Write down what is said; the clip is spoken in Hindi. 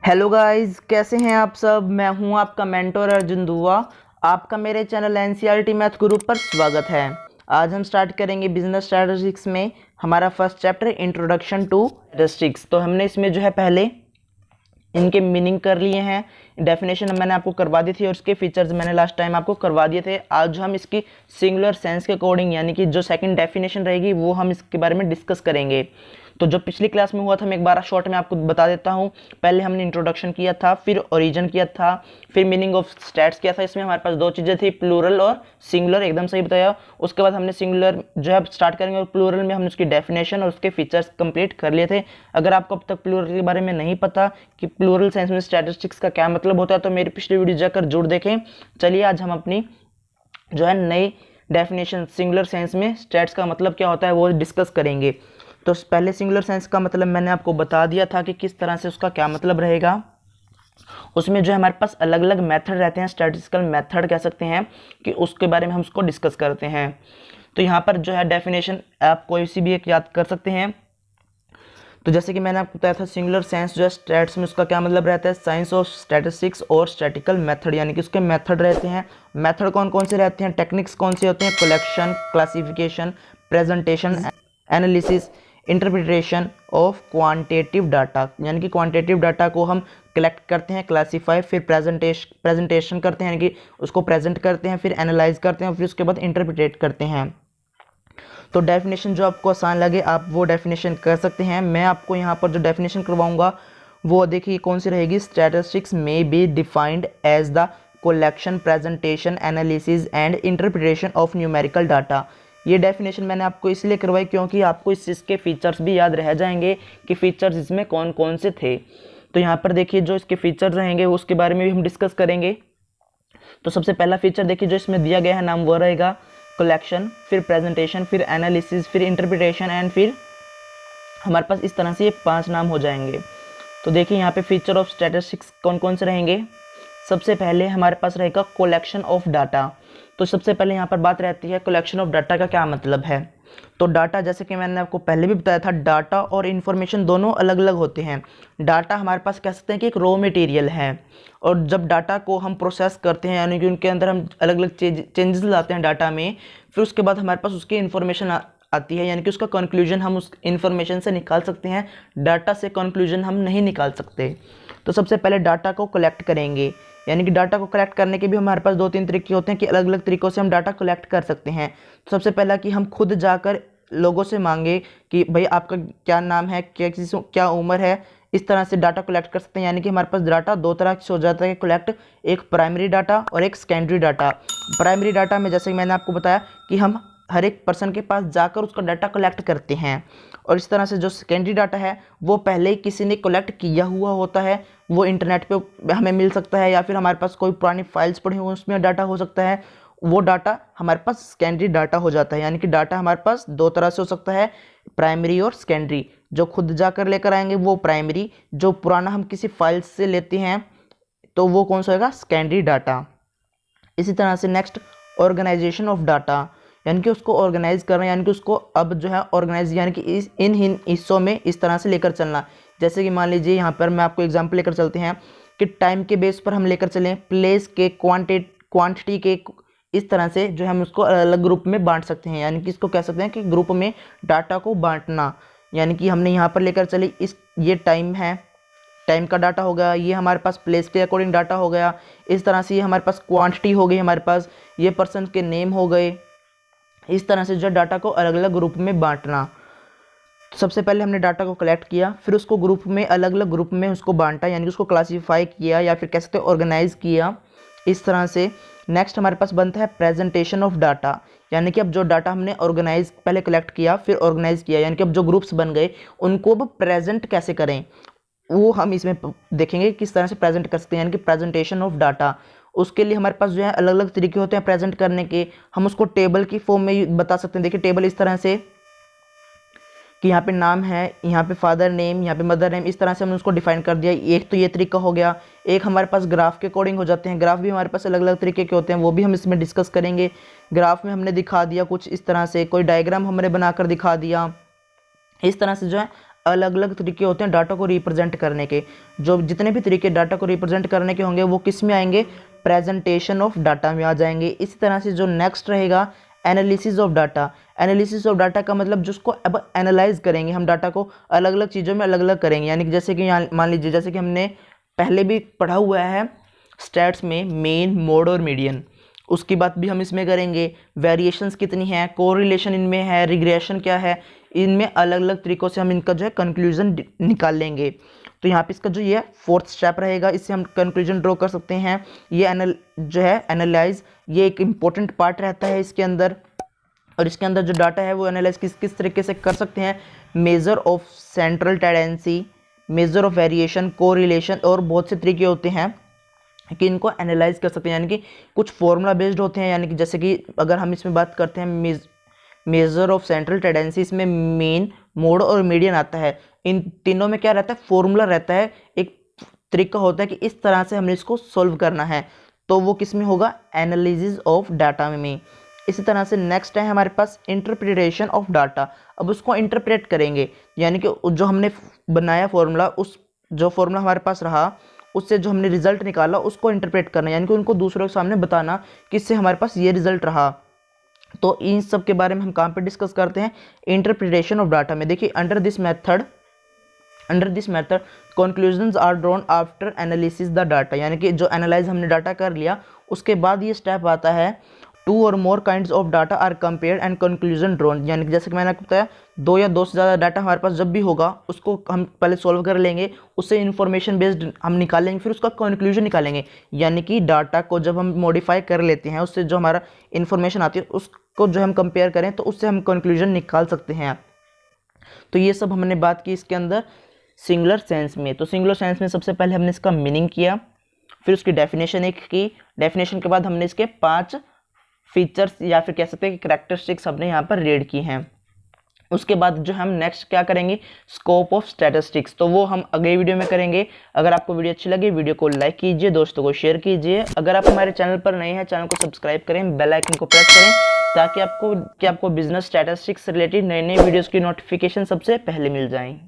हेलो गाइस, कैसे हैं आप सब। मैं हूं आपका मेंटोर अर्जुन दुआ। आपका मेरे चैनल एनसीईआरटी मैथ गुरु पर स्वागत है। आज हम स्टार्ट करेंगे बिजनेस स्ट्रैटेजिक्स में हमारा first chapter introduction to statistics. तो हमने इसमें जो है पहले इनके मीनिंग कर लिए हैं, डेफिनेशन मैंने आपको करवा दी थी और उसके फीचर्स मैंने लास्ट टाइम आपको करवा दिए थे। आज हम इसकी सिंगुलर सेंस के अकॉर्डिंग यानी कि जो सेकंड डेफिनेशन रहेगी वो हम इसके बारे में डिस्कस करेंगे। तो जो पिछली क्लास में हुआ था मैं एक बार शॉर्ट में आपको बता देता हूँ। पहले हमने इंट्रोडक्शन किया था, फिर ओरिजिन किया था, फिर मीनिंग ऑफ स्टैट्स किया था। इसमें हमारे पास दो चीज़ें थी, प्लूरल और सिंगुलर, एकदम सही बताया। उसके बाद हमने सिंगुलर जो है स्टार्ट करेंगे और प्लूरल में हमने उसकी डेफिनेशन और उसके फीचर्स कंप्लीट कर लिए थे। अगर आपको अब तक प्लूरल के बारे में नहीं पता कि प्लूरल सेंस में स्टैटिस्टिक्स का क्या मतलब होता है तो मेरी पिछली वीडियो जाकर जरूर देखें। चलिए आज हम अपनी जो है नई डेफिनेशन सिंगुलर सेंस में स्टैट्स का मतलब क्या होता है वो डिस्कस करेंगे। तो पहले सिंगुलर सेंस का मतलब मैंने आपको बता दिया था कि किस तरह से उसका क्या मतलब रहेगा। उसमें जो है हमारे पास अलग अलग मेथड रहते हैं, स्टैटिस्टिकल मेथड कह सकते हैं, कि उसके बारे में हम उसको डिस्कस करते हैं। तो यहाँ पर जो है डेफिनेशन आप कोई सी भी एक याद कर सकते हैं। तो जैसे कि मैंने आपको बताया था सिंगुलर सेंस जो है स्टैट्स में उसका क्या मतलब रहता है, साइंस ऑफ स्टैटिस्टिक्स और स्टैटिकल मेथड, यानी कि उसके मेथड रहते हैं। मेथड कौन कौन से रहते हैं, टेक्निक्स कौन से होते हैं, collection, classification, presentation, analysis, interpretation of quantitative data, यानी कि क्वांटिटेटिव डाटा को हम कलेक्ट करते हैं, क्लासीफाई, फिर प्रेजेंटेशन करते हैं, यानी कि उसको प्रेजेंट करते हैं, फिर एनालाइज करते हैं, फिर उसके बाद इंटरप्रिटेट करते हैं। तो डेफिनेशन जो आपको आसान लगे आप वो डेफिनेशन कर सकते हैं। मैं आपको यहाँ पर जो डेफिनेशन करवाऊंगा वो देखिए कौन सी रहेगी। स्टैटिस्टिक्स में be defined as the collection, presentation, analysis and interpretation of numerical data. ये डेफिनेशन मैंने आपको इसलिए करवाई क्योंकि आपको इस चीज़ के फीचर्स भी याद रह जाएंगे कि फीचर्स इसमें कौन कौन से थे। तो यहाँ पर देखिए जो इसके फीचर्स रहेंगे उसके बारे में भी हम डिस्कस करेंगे। तो सबसे पहला फीचर देखिए जो इसमें दिया गया है नाम वो रहेगा कलेक्शन, फिर प्रेजेंटेशन, फिर एनालिसिस, फिर इंटरप्रिटेशन एंड फिर हमारे पास इस तरह से ये 5 नाम हो जाएंगे। तो देखिए यहाँ पे फीचर ऑफ स्टैटिस्टिक्स कौन कौन से रहेंगे। सबसे पहले हमारे पास रहेगा कलेक्शन ऑफ डाटा। तो सबसे पहले यहाँ पर बात रहती है कलेक्शन ऑफ डाटा का क्या मतलब है। तो डाटा जैसे कि मैंने आपको पहले भी बताया था, डाटा और इन्फॉर्मेशन दोनों अलग अलग होते हैं। डाटा हमारे पास कह सकते हैं कि एक रॉ मटेरियल है, और जब डाटा को हम प्रोसेस करते हैं यानी कि उनके अंदर हम अलग अलग चेंजेस लाते हैं डाटा में, फिर उसके बाद हमारे पास उसकी इन्फॉर्मेशन आती है, यानी कि उसका कंक्लूजन हम उस इन्फॉर्मेशन से निकाल सकते हैं। डाटा से कंक्लूजन हम नहीं निकाल सकते। तो सबसे पहले डाटा को कलेक्ट करेंगे, यानी कि डाटा को कलेक्ट करने के भी हमारे पास 2-3 तरीके होते हैं कि अलग अलग तरीक़ों से हम डाटा कलेक्ट कर सकते हैं। तो सबसे पहला कि हम खुद जाकर लोगों से मांगे कि भाई आपका क्या नाम है, क्या उम्र है, इस तरह से डाटा कलेक्ट कर सकते हैं। यानी कि हमारे पास डाटा दो तरह से हो जाता है कलेक्ट, एक प्राइमरी डाटा और एक सेकेंडरी डाटा। प्राइमरी डाटा में जैसे कि मैंने आपको बताया कि हम हर एक पर्सन के पास जाकर उसका डाटा कलेक्ट करते हैं, और इस तरह से जो सेकेंडरी डाटा है वो पहले ही किसी ने कलेक्ट किया हुआ होता है, वो इंटरनेट पे हमें मिल सकता है, या फिर हमारे पास कोई पुरानी फाइल्स पड़ी हुई उसमें डाटा हो सकता है। वो डाटा हमारे पास सेकेंडरी डाटा हो जाता है। यानी कि डाटा हमारे पास दो तरह से हो सकता है, प्राइमरी और सेकेंडरी। जो खुद जाकर लेकर आएंगे वो प्राइमरी, जो पुराना हम किसी फाइल से लेते हैं तो वो कौन सा होगा, सेकेंडरी डाटा। इसी तरह से नेक्स्ट ऑर्गेनाइजेशन ऑफ डाटा, यानी कि उसको ऑर्गेनाइज करना, यानी कि उसको अब जो है ऑर्गेनाइज यानी कि इन हिस्सों में इस तरह से लेकर चलना। जैसे कि मान लीजिए यहाँ पर मैं आपको एग्जांपल लेकर चलते हैं कि टाइम के बेस पर हम लेकर चलें, प्लेस के, क्वांटिटी के, इस तरह से जो है हम उसको अलग ग्रुप में बांट सकते हैं। यानी कि इसको कह सकते हैं कि ग्रुप में डाटा को बांटना। यानी कि हमने यहाँ पर लेकर चले ये टाइम है, टाइम का डाटा हो गया, ये हमारे पास प्लेस के अकॉर्डिंग डाटा हो गया, इस तरह से ये हमारे पास क्वांटिटी हो गई, हमारे पास ये पर्सन के नेम हो गए। इस तरह से जो डाटा को अलग अलग ग्रुप में बांटना। तो सबसे पहले हमने डाटा को कलेक्ट किया, फिर उसको ग्रुप में अलग अलग ग्रुप में उसको बांटा, यानी कि उसको क्लासीफाई किया या फिर कह सकते हैं ऑर्गेनाइज किया। इस तरह से नेक्स्ट हमारे पास बनता है प्रेजेंटेशन ऑफ डाटा, यानी कि अब जो डाटा हमने ऑर्गेनाइज पहले कलेक्ट किया फिर ऑर्गेनाइज किया, यानी कि अब जो ग्रुप्स बन गए उनको अब प्रेजेंट कैसे करें वो हम इसमें देखेंगे किस तरह से प्रेजेंट कर सकते हैं, यानी कि प्रेजेंटेशन ऑफ डाटा। उसके लिए हमारे पास जो है अलग अलग तरीके होते हैं प्रेजेंट करने के। हम उसको टेबल की फॉर्म में बता सकते हैं। देखिए टेबल इस तरह से कि यहाँ पे नाम है, यहाँ पे फादर नेम, यहाँ पे मदर नेम, इस तरह से हमने उसको डिफाइन कर दिया। एक तो ये तरीका हो गया। एक हमारे पास ग्राफ के अकॉर्डिंग हो जाते हैं। ग्राफ भी हमारे पास अलग अलग तरीके के होते हैं, वो भी हम इसमें डिस्कस करेंगे। ग्राफ में हमने दिखा दिया कुछ इस तरह से, कोई डायग्राम हमने बनाकर दिखा दिया। इस तरह से जो है अलग अलग तरीके होते हैं डाटा को रिप्रेजेंट करने के। जो जितने भी तरीके डाटा को रिप्रेजेंट करने के होंगे वो किस में आएंगे, प्रेजेंटेशन ऑफ डाटा में आ जाएंगे। इसी तरह से जो नेक्स्ट रहेगा analysis of data. Analysis of data का मतलब जिसको अब एनालाइज करेंगे हम, डाटा को अलग अलग चीज़ों में अलग अलग करेंगे। यानी कि जैसे कि यहाँ मान लीजिए, जैसे कि हमने पहले भी पढ़ा हुआ है स्टैट्स में मेन, मोड और मीडियन, उसकी बात भी हम इसमें करेंगे। वेरिएशंस कितनी है, कोरिलेशन इनमें है, रिग्रेशन क्या है, इनमें अलग अलग तरीक़ों से हम इनका जो है कंक्लूजन निकाल लेंगे। तो यहाँ पे इसका जो ये फोर्थ स्टेप रहेगा, इससे हम कंक्लूजन ड्रॉ कर सकते हैं। ये जो है एनालाइज, ये एक इम्पोर्टेंट पार्ट रहता है इसके अंदर। और इसके अंदर जो डाटा है वो एनालाइज किस किस तरीके से कर सकते हैं, measure of central tendency, measure of variation, correlation, और बहुत से तरीके होते हैं कि इनको एनालाइज कर सकते हैं। यानी कि कुछ फॉर्मूला बेस्ड होते हैं। यानी कि जैसे कि अगर हम इसमें बात करते हैं मेजर ऑफ सेंट्रल टेंडेंसी, इसमें मेन, मोड और मीडियन आता है। इन तीनों में क्या रहता है, फॉर्मूला रहता है, एक तरीका होता है कि इस तरह से हमने इसको सॉल्व करना है। तो वो किस में होगा, एनालिसिस ऑफ डाटा में। इसी तरह से नेक्स्ट है हमारे पास इंटरप्रिटेशन ऑफ डाटा। अब उसको इंटरप्रेट करेंगे, यानी कि जो हमने बनाया फॉर्मूला, उस जो फॉर्मूला हमारे पास रहा उससे जो हमने रिजल्ट निकाला उसको इंटरप्रेट करना, यानी कि उनको दूसरों के सामने बताना कि इससे हमारे पास ये रिजल्ट रहा। तो इन सब के बारे में हम कहाँ पे डिस्कस करते हैं, इंटरप्रिटेशन ऑफ डाटा में। देखिए under this method conclusions are drawn after analysis the data. यानी कि जो एनालाइज हमने डाटा कर लिया उसके बाद ये स्टेप आता है, two or more kinds of data are compared and conclusion drawn. यानी कि जैसे कि मैंने आपको बताया, दो या दो से ज़्यादा डाटा हमारे पास जब भी होगा उसको हम पहले सॉल्व कर लेंगे, उससे इन्फॉर्मेशन बेस्ड हम निकालेंगे, फिर उसका कंक्लूजन निकालेंगे। यानी कि डाटा को जब हम मॉडिफाई कर लेते हैं, उससे जो हमारा इन्फॉर्मेशन आती है उसको जो हम कंपेयर करें तो उससे हम कंक्लूजन निकाल सकते हैं। तो ये सब हमने बात की इसके अंदर सिंगुलर सेंस में। तो सिंगुलर सेंस में सबसे पहले हमने इसका मीनिंग किया, फिर उसकी डेफिनेशन एक की, डेफिनेशन के बाद हमने इसके 5 फीचर्स या फिर कह सकते हैं कि करैक्टरिस्टिक्स हमने यहाँ पर रीड की हैं। उसके बाद जो हम नेक्स्ट क्या करेंगे, स्कोप ऑफ स्टैटिस्टिक्स, तो वो हम अगले वीडियो में करेंगे। अगर आपको वीडियो अच्छी लगे वीडियो को लाइक कीजिए, दोस्तों को शेयर कीजिए। अगर आप हमारे चैनल पर नए हैं चैनल को सब्सक्राइब करें, बेल आइकन को प्रेस करें ताकि आपको बिजनेस स्टैटिस्टिक्स से रिलेटेड नए नए वीडियोज़ की नोटिफिकेशन सबसे पहले मिल जाएँ।